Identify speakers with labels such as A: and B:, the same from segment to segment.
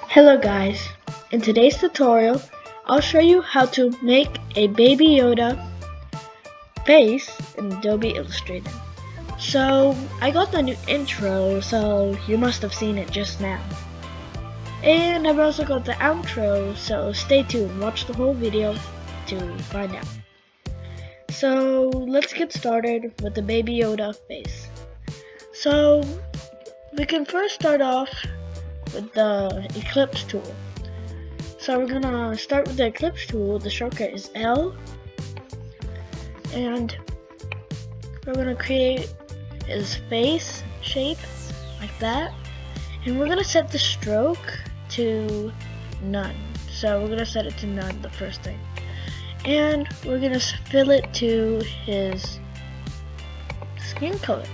A: Hello guys, in today's tutorial I'll show you how to make a Baby Yoda face in Adobe Illustrator. So I got the new intro, so you must have seen it just now. And I've also got the outro, so stay tuned, watch the whole video to find out. So let's get started with the Baby Yoda face. So we can first start off with the ellipse tool. So we're gonna start with the ellipse tool. The shortcut is L, and we're gonna create his face shape like that, and we're gonna set the stroke to none. So we're gonna set it to none, the first thing, and we're gonna fill it to his skin color.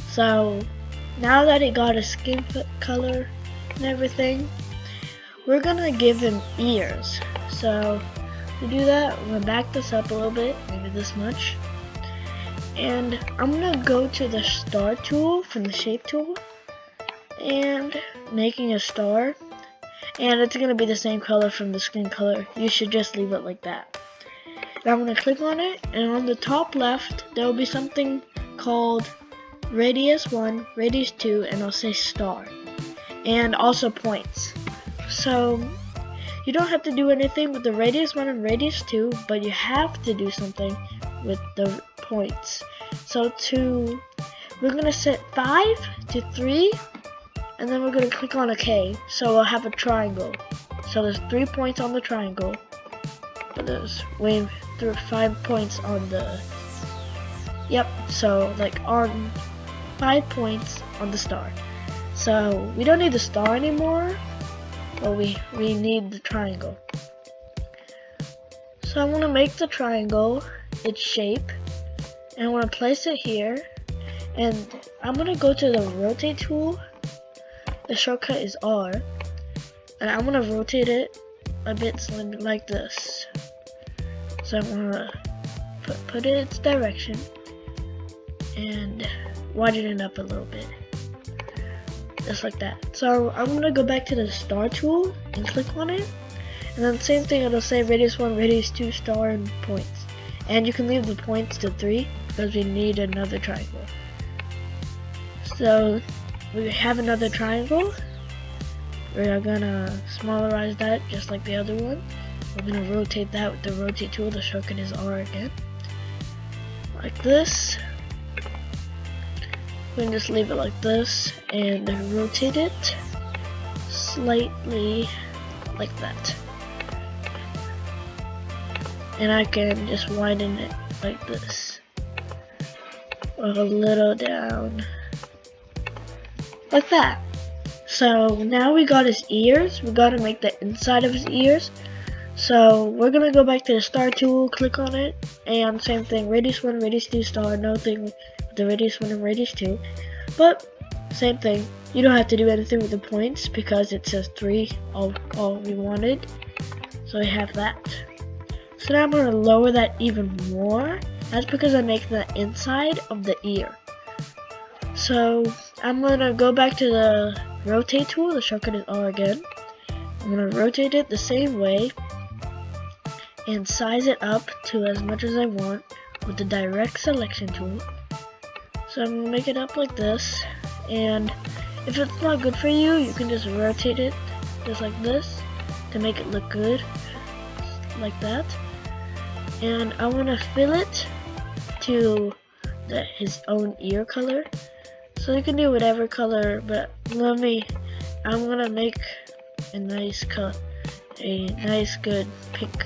A: So now that he got a skin color and everything, we're gonna give him ears. So to do that, I'm gonna back this up a little bit, maybe this much, and I'm gonna go to the star tool from the shape tool and making a star, and it's gonna be the same color from the skin color. You should just leave it like that. Now I'm gonna click on it, and on the top left there will be something called radius 1, radius 2, and I'll say star, and also points. So you don't have to do anything with the radius 1 and radius 2, but you have to do something with the points. So we're gonna set 5 to 3, and then we're gonna click on a K, so we'll have a triangle. So there's 3 points on the triangle, but there's 5 points on the, so like on 5 points on the star. So we don't need the star anymore, but we need the triangle. So I'm gonna make the triangle its shape, and I'm gonna place it here, and I'm gonna go to the rotate tool. The shortcut is R, and I'm gonna rotate it a bit like this. So I'm gonna put it its direction and widen it up a little bit, just like that. So I'm gonna go back to the star tool and click on it, and then same thing, it'll say radius 1, radius 2, star, and points. And you can leave the points to 3 because we need another triangle. So we have another triangle. We're gonna smallerize that just like the other one. We're gonna rotate that with the rotate tool. The shortcut is R again, like this. We can just leave it like this and rotate it slightly like that. And I can just widen it like this, or a little down, like that. So now we got his ears. We gotta make the inside of his ears. So we're gonna go back to the star tool, click on it, and same thing, radius 1, radius 2, star, nothing with the radius 1 and radius 2. But same thing, you don't have to do anything with the points because it says 3, all we wanted. So we have that. So now I'm gonna lower that even more. That's because I'm making the inside of the ear. So I'm gonna go back to the rotate tool. The shortcut is R again. I'm gonna rotate it the same way and size it up to as much as I want with the direct selection tool. So I'm gonna make it up like this, and if it's not good for you, you can just rotate it just like this to make it look good, like that. And I want to fill it to his own ear color. So you can do whatever color, but I'm gonna make a nice good pink,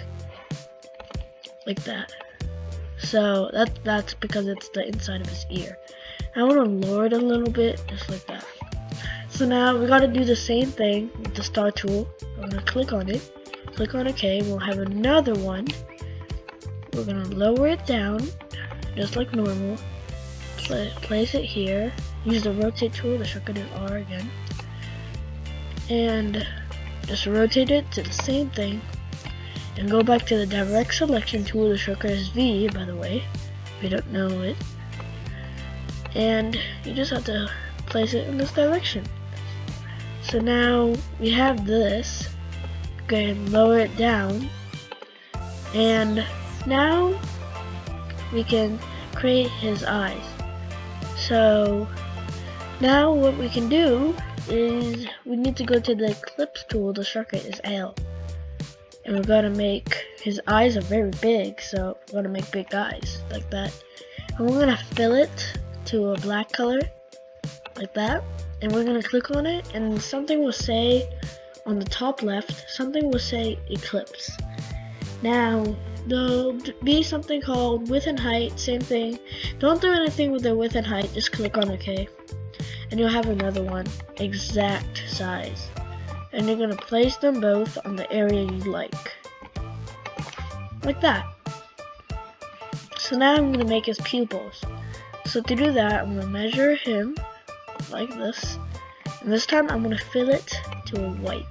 A: like that. So that's because it's the inside of his ear. I want to lower it a little bit, just like that. So now we got to do the same thing with the star tool. I'm gonna click on it, click on OK. We'll have another one. We're gonna lower it down, just like normal. Place it here. Use the rotate tool. The shortcut is R again, and just rotate it to the same thing. And go back to the direct selection tool. The shortcut is V, by the way, if you don't know it. And you just have to place it in this direction. So now we have this. Go and lower it down, and now we can create his eyes. So now what we can do is we need to go to the eclipse tool. The shortcut is L, and we're gonna make his eyes are very big, so we're gonna make big eyes like that, and we're gonna fill it to a black color like that, and we're gonna click on it, and something will say on the top left, something will say eclipse. Now there'll be something called width and height, same thing. Don't do anything with the width and height, just click on OK, and you'll have another one, exact size, and you're gonna place them both on the area you like that. So now I'm gonna make his pupils. So to do that, I'm gonna measure him like this, and this time I'm gonna fill it to a white,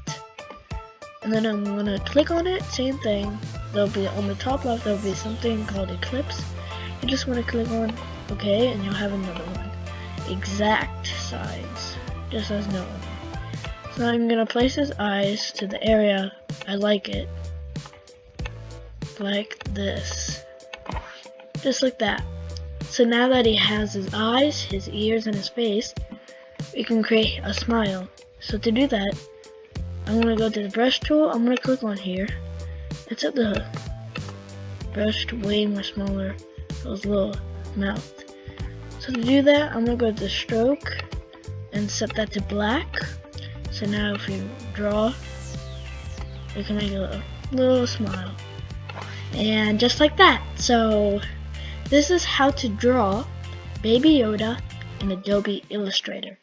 A: and then I'm gonna click on it, same thing. There'll be on the top left, there'll be something called eclipse. You just want to click on OK, and you'll have another one, exact size, just as normal. So I'm gonna place his eyes to the area I like it, like this, just like that. So now that he has his eyes, his ears, and his face, we can create a smile. So to do that, I'm gonna go to the brush tool. I'm gonna click on here. It's at the brush way more smaller, his little mouth. So to do that, I'm gonna go to the stroke and set that to black. So now if you draw, we can make a little smile, and just like that. So this is how to draw Baby Yoda in Adobe Illustrator.